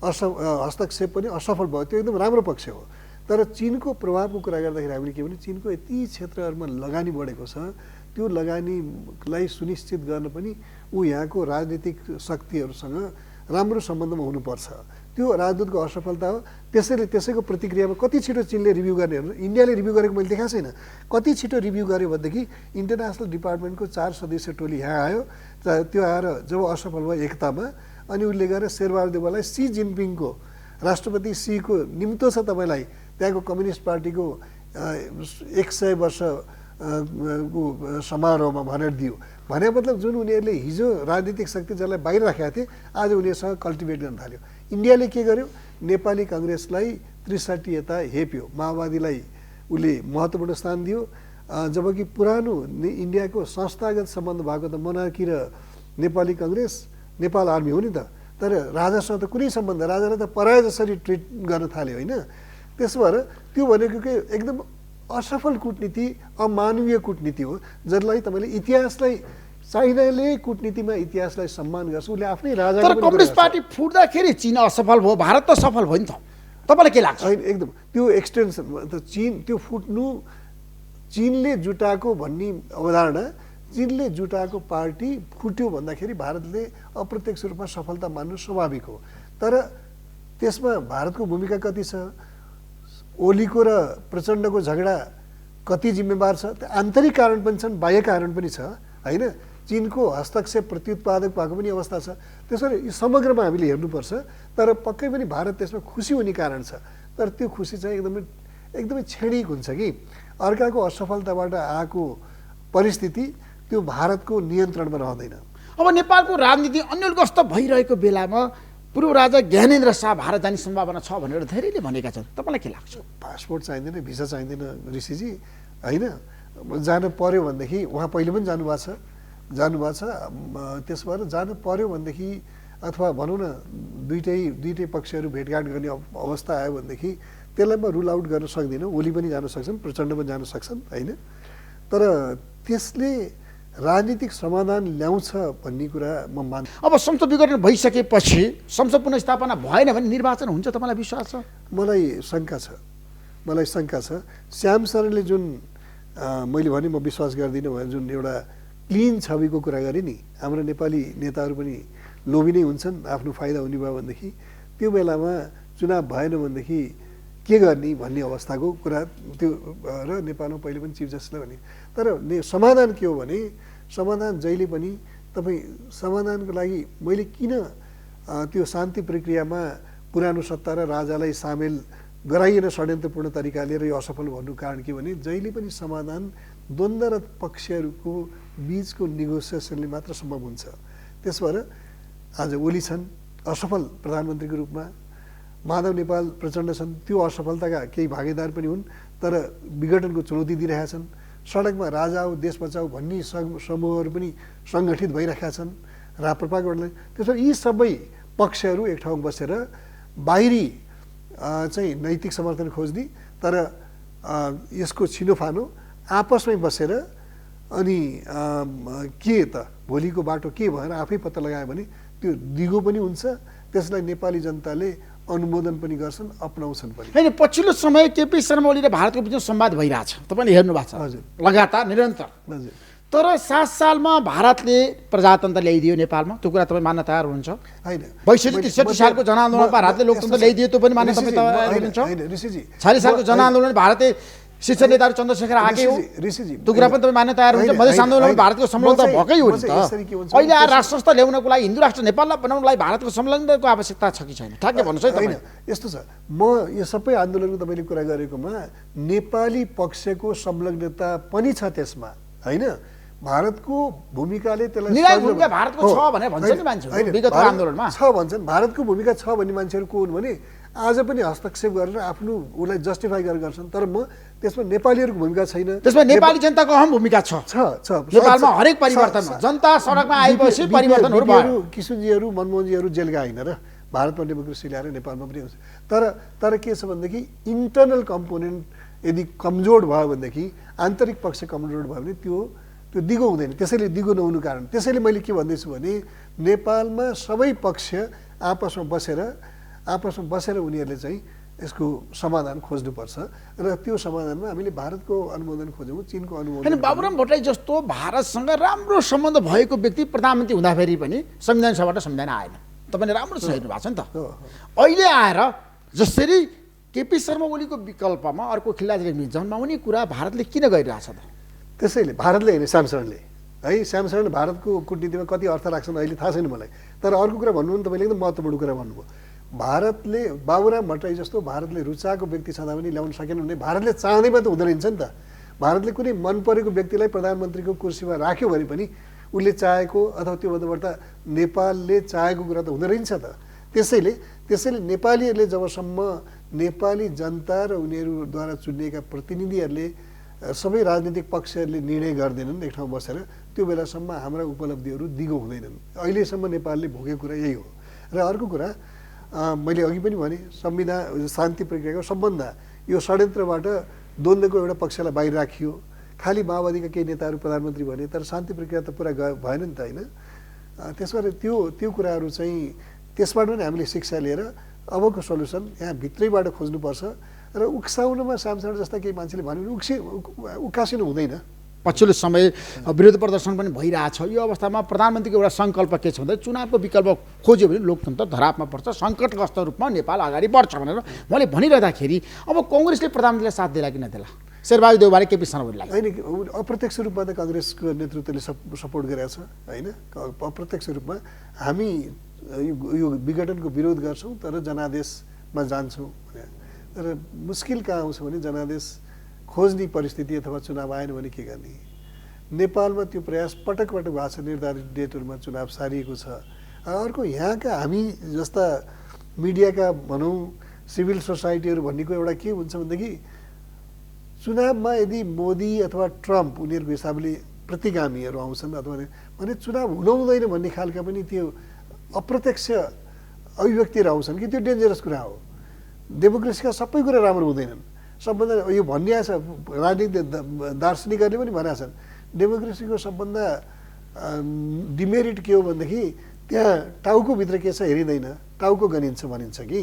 हस्तक्षेप पनि असफल भयो। त्यो एकदम राम्रो पक्ष हो। तर चीनको प्रभावको कुरा गर्दाखेरि हामीले के भने, चीनको यति क्षेत्रहरूमा लगानी बढेको छ, त्यो लगानीलाई सुनिश्चित गर्न पनि ऊ यहाँको राजनीतिक शक्तिहरूसँग राम्रो सम्बन्धमा हुनुपर्छ। त्यो राजदूतको असफलता हो। त्यसैको प्रतिक्रियामा कति छिटो चीनले रिभ्यू गर्ने, इन्डियाले रिभ्यू गरेको मैले देखाएको छैन। कति छिटो रिभ्यू गर्यो भनेदेखि इन्टरनेसनल डिपार्टमेन्टको 4 सदस्यीय टोली यहाँ आयो। त्यो आएर जब असफल भयो एकतामा, अनि उसले गएर शेरबहादुर देउवालाई सी जिनपिङको, राष्ट्रपति सीको निम्तो छ तपाईँलाई, त्यहाँको कम्युनिस्ट पार्टीको 100 वर्ष समारोहमा भनेर दियो। भने मतलब जुन उनीहरूले हिजो राजनीतिक शक्ति जसलाई बाहिर राखेका थिए, आज उनीहरूसँग कल्टिभेट गर्न थाल्यो। इन्डियाले के गर्यो, नेपाली काङ्ग्रेसलाई 63 यता हेप्यो, माओवादीलाई उसले महत्त्वपूर्ण स्थान दियो। जबकि पुरानो इन्डियाको संस्थागत सम्बन्ध भएको त मोनार्की र नेपाली काङ्ग्रेस, नेपाल आर्मी हो नि त, तर राजासँग त कुनै सम्बन्ध, राजालाई त पराय जसरी ट्रिट गर्न थाल्यो होइन। त्यसो भएर त्यो भनेको के एकदम असफल कूटनीति, अमानवीय कूटनीति हो, जसलाई तपाईँले इतिहासलाई, चाइनाले कूटनीतिमा इतिहासलाई सम्मान गर्छ, उसले आफ्नै राजा। तर कम्युनिस्ट पार्टी फुट्दाखेरि चीन असफल भयो, भारत त सफल भयो नि त, तपाईँलाई के लाग्छ? एकदम त्यो एक्सटेन्सन त चीन, त्यो फुट्नु चीनले जुटाएको भन्ने अवधारणा, चीनले जुटाएको पार्टी फुट्यो भन्दाखेरि भारतले अप्रत्यक्ष रूपमा सफलता मान्नु स्वाभाविक हो। तर त्यसमा भारतको भूमिका कति छ, ओलीको र प्रचण्डको झगडा कति जिम्मेवार छ, आन्तरिक कारण पनि छन्, बाह्य कारण पनि छ होइन। चीनको हस्तक्षेप प्रत्युत्पादक भएको पनि अवस्था छ। त्यसरी समग्रमा हामीले हेर्नुपर्छ। तर पक्कै पनि भारत त्यसमा खुसी हुने कारण छ। तर त्यो खुसी चाहिँ एकदमै क्षणिक हुन्छ कि अर्काको असफलताबाट आएको परिस्थिति त्यो भारतको नियन्त्रणमा रहँदैन। अब नेपालको राजनीति अन्यलग्रस्त भइरहेको बेलामा पूर्व राजा ज्ञानेन्द्र शाह भारत जाने सम्भावना छ भनेर धेरैले भनेका छन्, तपाईँलाई के लाग्छ? पासपोर्ट चाहिँदैन, भिसा चाहिँदैन ऋषिजी होइन। जानु पर्यो भनेदेखि उहाँ पहिले पनि जानुभएको छ। त्यसो भएर जानु पर्यो भनेदेखि अथवा भनौँ न दुईटै पक्षहरू भेटघाट गर्ने अवस्था आयो भनेदेखि त्यसलाई म रुल आउट गर्न सक्दिनँ। ओली पनि जान सक्छन्, प्रचण्ड पनि जान सक्छन् होइन। तर त्यसले राजनीतिक समाधान ल्याउँछ भन्ने कुरा म मान्छु। अब संसद विघटन भइसकेपछि संसद पुनर्स्थापना भएन भने निर्वाचन हुन्छ, तपाईँलाई विश्वास छ? मलाई शङ्का छ। श्याम शरणले जुन मैले भने म विश्वास गर्दिनँ भने जुन एउटा क्लिन छविको कुरा गरेँ नि, हाम्रो नेपाली नेताहरू पनि लोभी नै हुन्छन्, आफ्नो फाइदा हुने भयो भनेदेखि त्यो बेलामा चुनाव भएन भनेदेखि के गर्ने भन्ने अवस्थाको कुरा त्यो र नेपालमा पहिले पनि चिफ जस्टिसले भने। तर समाधान के हो भने, समाधान जहिले पनि तपाईँ समाधानको लागि मैले किन त्यो शान्ति प्रक्रियामा पुरानो सत्ता र राजालाई सामेल गराइएन षड्यन्त्रपूर्ण तरिकाले र यो असफल भन्नु कारण के भने, जहिले पनि समाधान द्वन्द्व र पक्षहरूको बिचको नेगोसिएसनले मात्र सम्भव हुन्छ। त्यस भएर आज ओली छन् असफल प्रधानमन्त्रीको रूपमा, माधव नेपाल प्रचण्ड छन्, त्यो असफलताका केही भागीदार पनि हुन्, तर विघटनको चुनौती दिइरहेका छन्। सडकमा राजाऊ देश बचाऊ भन्ने समूहहरू पनि सङ्गठित भइरहेका छन् राप्रपाको। त्यसो यी सबै पक्षहरू एक ठाउँमा बसेर बाहिरी चाहिँ नैतिक समर्थन खोज्ने, तर यसको छिनोफानो आपसमै बसेर अनि के त भोलिको बाटो के भएर आफै पत्ता लगायो भने त्यो दिगो पनि हुन्छ, त्यसलाई नेपाली जनताले अनुमोदन पनि गर्छन्, अपनाउँछन् पनि। होइन, पछिल्लो समय केपी शर्मा ओली र भारतको बिचमा संवाद भइरहेछ, तपाईँले हेर्नु भएको छ। हजुर। लगातार निरन्तर। हजुर। तर 7 सालमा भारतले प्रजातन्त्र ल्याइदियो नेपालमा, त्यो कुरा तपाईँ मान्न तयार हुनुहुन्छ? होइन, 62-63 सालको जनआन्दोलनमा भारतले लोकतन्त्र ल्याइदियो, त्यो पनि मान्न तपाईँ तयार हुनुहुन्छ? होइन ऋषिजी, 46 सालको जनआन्दोलन भारतले शीर्ष नेताहरू चन्द्रशेखर आके हो, ऋषिजी त्यो कुरा पनि तपाईँ मान्न तयार हुन्छ? मधेस आन्दोलनमा भारतको संलग्नता भएकै हो नि त। अहिले आएर राष्ट्र संस्था ल्याउनको लागि, हिन्दू राष्ट्र नेपाललाई बनाउनको लागि भारतको संलग्नताको आवश्यकता छ कि छैन? ठ्याक्कै भन्नुहोस् है तपाईँ। यस्तो छ, म यो सबै आन्दोलनको तपाईँले कुरा गरेकोमा नेपाली पक्षको संलग्नता पनि छ त्यसमा, होइन? भारतको भूमिकाले त्यसलाई निर्णायक भूमिका भारतको छ भनेर भन्छ नि मान्छेहरू विगतको आन्दोलनमा। छ भन्छन्, भारतको भूमिका छ भन्ने मान्छेहरू को हुन् भने आज पनि हस्तक्षेप गरेर आफ्नो उसलाई जस्टिफाई गरेर गर्छन्, तर म त्यसमा नेपालीहरूको भूमिका छैन। त्यसमा नेपाली जनताको अहम भूमिका छ। नेपालमा हरेक परिवर्तनमा जनता सडकमा आएपछि परिवर्तनहरू भयो। किशोरजीहरू मनमोहनजीहरू जेल गए होइन र, भारतमा डेमोक्रेसी ल्याएर नेपालमा पनि हुन्छ। तर के छ भनेदेखि इन्टरनल कम्पोनेन्ट यदि कमजोर भयो भनेदेखि, आन्तरिक पक्ष कमजोर भयो भने त्यो दिगो हुँदैन। त्यसैले दिगो नहुनु कारण, त्यसैले मैले के भन्दैछु भने नेपालमा सबै पक्ष आपसमा बसेर उनीहरूले चाहिँ यसको समाधान खोज्नुपर्छ, र त्यो समाधानमा हामीले भारतको अनुमोदन खोज्यौँ, चीनको अनुमोदन। होइन, बाबुराम भट्टराई जस्तो भारतसँग राम्रो सम्बन्ध भएको व्यक्ति प्रधानमन्त्री हुँदाखेरि पनि संविधान सभाबाट संविधान आएन। तपाईँले राम्रोसँग हेर्नु भएको छ नि त। अहिले आएर जसरी केपी शर्मा ओलीको विकल्पमा अर्को खिल्लाजले जन्माउने कुरा भारतले किन गरिरहेछ त? त्यसैले भारतले होइन, स्यामसङले है, स्यामसङले भारतको कूटनीतिमा कति अर्थ राख्छन् अहिले थाहा छैन मलाई, तर अर्को कुरा भन्नु भने तपाईँले एकदम महत्त्वपूर्ण कुरा भन्नुभयो। भारतले बाबुराम भट्टराई जस्तो भारतले रुचाएको व्यक्ति छँदा पनि ल्याउन सकेन भने भारतले चाहँदैमा त हुँदैन रहेछ नि त। भारतले कुनै मन परेको व्यक्तिलाई प्रधानमन्त्रीको कुर्सीमा राख्यो भने पनि उसले चाहेको अथवा त्योभन्दा बढ्ता नेपालले चाहेको कुरा त हुँदो रहेछ त। त्यसैले नेपालीहरूले जबसम्म नेपाली जनता र उनीहरूद्वारा चुनिएका प्रतिनिधिहरूले सबै राजनीतिक पक्षहरूले निर्णय गर्दैनन् एक ठाउँ बसेर, त्यो बेलासम्म हाम्रा उपलब्धिहरू दिगो हुँदैनन्। अहिलेसम्म नेपालले भोगेको कुरा यही हो। र अर्को कुरा मैले अघि पनि भने, संविधान शान्ति प्रक्रियाको सबभन्दा यो षड्यन्त्रबाट द्वन्द्वको एउटा पक्षलाई बाहिर राखियो। खालि माओवादीका केही नेताहरू प्रधानमन्त्री भने, तर शान्ति प्रक्रिया त पुरा भएन नि त, होइन? त्यसबाट त्यो कुराहरू चाहिँ त्यसबाट पनि हामीले शिक्षा लिएर अबको सल्युसन यहाँ भित्रैबाट खोज्नुपर्छ, र उक्साउनमा सामसानो जस्ता केही मान्छेले भन्यो भने उकासिनु हुँदैन। पछिल्लो समय विरोध प्रदर्शन पनि भइरहेछ। यो अवस्थामा प्रधानमन्त्रीको एउटा सङ्कल्प के छ भन्दा चुनावको विकल्प खोज्यो भने लोकतन्त्र धरापमा पर्छ, सङ्कटग्रस्त रूपमा नेपाल अगाडि बढ्छ भनेर मैले भनिरहँदाखेरि अब कङ्ग्रेसले प्रधानमन्त्रीलाई साथ देला कि नदेला? शेरबहादुर देउवाले केपी शर्मा ओलीलाई होइन, अप्रत्यक्ष रूपमा त काङ्ग्रेसको नेतृत्वले सपोर्ट गरेको छ, होइन? अप्रत्यक्ष रूपमा हामी यो विघटनको विरोध गर्छौँ, तर जनादेशमा जान्छौँ भने, तर मुस्किल कहाँ आउँछ भने जनादेश खोज्ने परिस्थिति अथवा चुनाव आएन भने के गर्ने? नेपालमा त्यो प्रयास पटक भएको छ, निर्धारित डेटहरूमा चुनाव सारिएको छ। अर्को यहाँका हामी जस्ता मिडियाका भनौँ सिभिल सोसाइटीहरू भन्नेको एउटा के हुन्छ भनेदेखि चुनावमा यदि मोदी अथवा ट्रम्प उनीहरूको हिसाबले प्रतिगामीहरू आउँछन् अथवा भने चुनाव हुँदैन भन्ने खालका पनि त्यो अप्रत्यक्ष अभिव्यक्तिहरू आउँछन् कि त्यो डेन्जरस कुरा हो। डेमोक्रेसीका सबै कुरा राम्रो हुँदैनन्। सबभन्दा यो भनिएको छ, राजनीतिक दार्शनिकहरूले पनि भनेका छन्, डेमोक्रेसीको सबभन्दा डिमेरिट के हो भनेदेखि त्यहाँ टाउकोभित्र के छ हेरिँदैन, टाउको गनिन्छ भनिन्छ कि।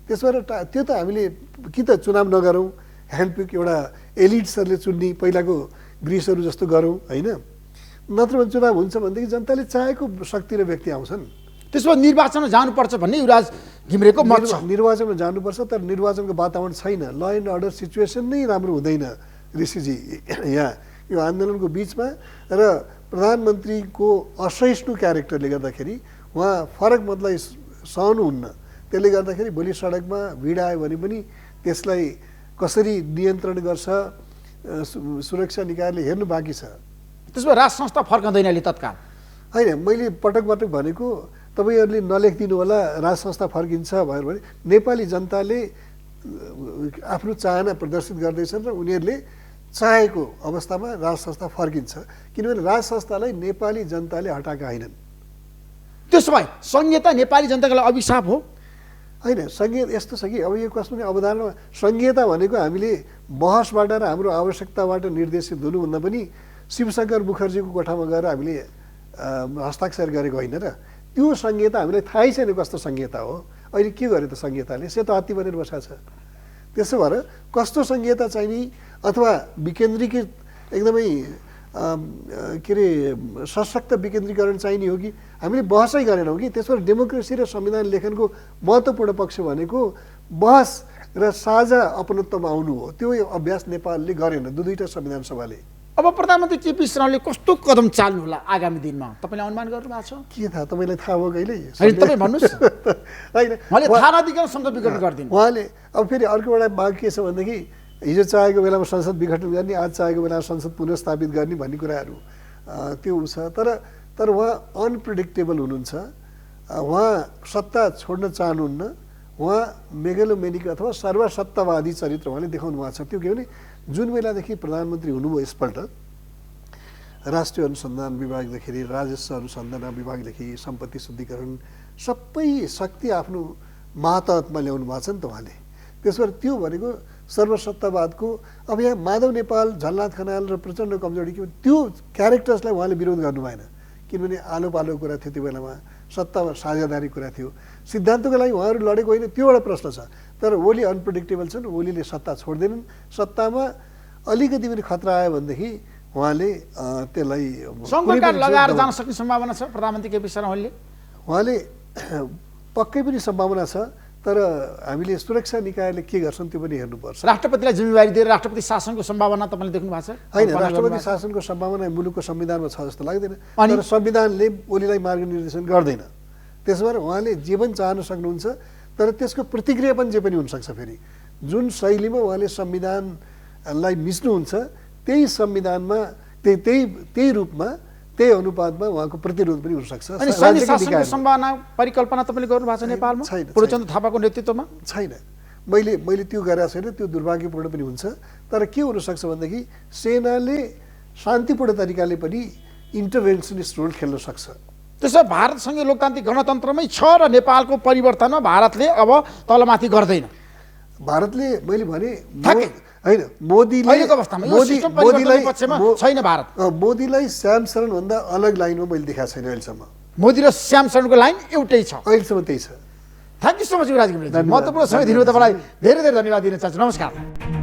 त्यसबाट त्यो त हामीले कि त चुनाव नगरौँ, ह्यान्डपिक एउटा एलिट्सहरूले चुन्ने पहिलाको ग्रिसहरू जस्तो गरौँ, होइन? नत्र भने चुनाव हुन्छ भनेदेखि जनताले चाहेको शक्ति र व्यक्ति आउँछन्। त्यसमा निर्वाचनमा जानुपर्छ भन्ने युवराज घिमिरेको मत छ। निर्वाचनमा जानुपर्छ, तर निर्वाचनको वातावरण छैन, ल एन्ड अर्डर सिचुएसन नै राम्रो हुँदैन ऋषिजी यहाँ यो आन्दोलनको बिचमा। र प्रधानमन्त्रीको असहिष्णु क्यारेक्टरले गर्दाखेरि उहाँ फरक मतलाई सहनुहुन्न। त्यसले गर्दाखेरि भोलि सडकमा भिड आयो भने पनि त्यसलाई कसरी नियन्त्रण गर्छ सुरक्षा निकायले हेर्नु बाँकी छ। त्यसमा राज संस्था फर्कँदैन अहिले तत्काल? होइन, मैले पटक भनेको तपाईँहरूले नलेखिदिनु होला राज संस्था फर्किन्छ भयो भने नेपाली जनताले आफ्नो चाहना प्रदर्शित गर्दैछन् र उनीहरूले चाहेको अवस्थामा राज संस्था फर्किन्छ, किनभने राज संस्थालाई नेपाली जनताले हटाएका होइनन्। त्यसो भए संहिता नेपाली जनताको लागि अभिशाप हो होइन? संहिता यस्तो छ कि अब यो कसरी अवधारणा, संहिता भनेको हामीले बहसबाट र हाम्रो आवश्यकताबाट निर्देशित हुनुभन्दा पनि शिवशङ्कर मुखर्जीको कोठामा गएर हामीले हस्ताक्षर गरेको होइन र त्यो संहिता हामीलाई थाहै छैन कस्तो संहिता हो। अहिले के गर्यो त संहिताले? सेतो हात्ती बनेर बसेको छ। त्यसो भएर कस्तो संहिता चाहिने अथवा विकेन्द्रीकृत एकदमै के अरे सशक्त विकेन्द्रीकरण चाहिने हो कि हामीले बहसै गरेनौँ कि? त्यसबाट डेमोक्रेसी र संविधान लेखनको महत्त्वपूर्ण पक्ष भनेको बहस र साझा अपनत्वमा आउनु हो। त्यो अभ्यास नेपालले गरेन दुईटा संविधान सभाले। अब प्रधानमन्त्री केपी शर्माले कस्तो कदम चाल्नु होला आगामी दिनमा तपाईँले अनुमान गर्नु भएको छ? के थाहा, तपाईँलाई थाहा हो कहिले? तपाईँ भन्नुहोस्। होइन, उहाँले थाहा नदिकन संसद विघटन गरिदिनु। उहाँले अब फेरि अर्को एउटा भाग के छ भनेदेखि हिजो चाहेको बेलामा संसद विघटन गर्ने, आज चाहेको बेलामा संसद पुनर्स्थापित गर्ने भन्ने कुराहरू त्यो छ। तर उहाँ अनप्रिडिक्टेबल हुनुहुन्छ। उहाँ सत्ता छोड्न चाहनुहुन्न। उहाँ मेगालोमेनिक अथवा सर्वसत्तावादी चरित्र उहाँले देखाउनु भएको छ। त्यो के भने जुन बेलादेखि प्रधानमन्त्री हुनुभयो यसपल्ट राष्ट्रिय अनुसन्धान विभागदेखि राजस्व अनुसन्धान विभागदेखि सम्पत्ति शुद्धिकरण सबै शक्ति आफ्नो मातहतमा ल्याउनु भएको छ नि त उहाँले। त्यसबाट त्यो भनेको सर्वसत्तावादको अब यहाँ माधव नेपाल, झलनाथ खनाल र प्रचण्ड कमजोरी के त्यो क्यारेक्टर्सलाई उहाँले विरोध गर्नु भएन, किनभने आलो पालो कुरा थियो त्यो बेलामा, सत्तामा साझेदारी कुरा थियो। सिद्धान्तको लागि उहाँहरू लडेको होइन, त्यो एउटा प्रश्न छ। तर ओली अनप्रेडिक्टेबल छन्, ओलीले सत्ता छोड्दैनन्। सत्तामा अलिकति पनि खतरा आयो भनेदेखि उहाँले त्यसलाई सङ्कटकाल लगाएर जान सक्ने सम्भावना छ प्रधानमन्त्री केपी शर्मा ओलीले? उहाँले पक्कै पनि सम्भावना छ, तर हामीले सुरक्षा निकायले के गर्छन् त्यो पनि हेर्नुपर्छ। राष्ट्रपतिलाई जिम्मेवारी दिएर राष्ट्रपति शासनको सम्भावना तपाईँले देख्नु भएको छ? होइन, राष्ट्रपति शासनको सम्भावना मुलुकको संविधानमा छ जस्तो लाग्दैन। तर संविधानले ओलीलाई मार्गनिर्देशन गर्दैन। त्यसो भएर उहाँले जे पनि चाहन सक्नुहुन्छ, तर त्यसको प्रतिक्रिया पनि जे पनि हुनसक्छ। फेरि जुन शैलीमा उहाँले संविधानलाई मिच्नुहुन्छ त्यही संविधानमा त्यही रूपमा त्यही अनुपातमा उहाँको प्रतिरोध पनि हुनसक्छ। अनि सैन्य शासनको सम्भावना परिकल्पना तपाईँले गर्नु भएको छ नेपालमा? छैन, पूर्णचन्द्र थापाको नेतृत्वमा छैन। मैले त्यो गरेको छैन, त्यो दुर्भाग्यपूर्ण पनि हुन्छ। तर के हुनसक्छ भनेदेखि सेनाले शान्तिपूर्ण तरिकाले पनि इन्टरभेन्सनिस्ट रोल खेल्न सक्छ। त्यसो भारतसँगै लोकतान्त्रिक गणतन्त्रमै छ र नेपालको परिवर्तनमा भारतले अब तलमाथि गर्दैन। भारतले मैले भने होइन, मोदीलाई श्याम शरणभन्दा अलग लाइनमा मैले देखाएको छैन अहिलेसम्म। मोदी र श्याम शरणको लाइन एउटै छ, अहिलेसम्म त्यही छ। Thank you so much Yuvraj घिमिरेजी। महत्त्वपूर्ण समय दिनुभयो, तपाईँलाई धेरै धेरै धन्यवाद दिन चाहन्छु। नमस्कार।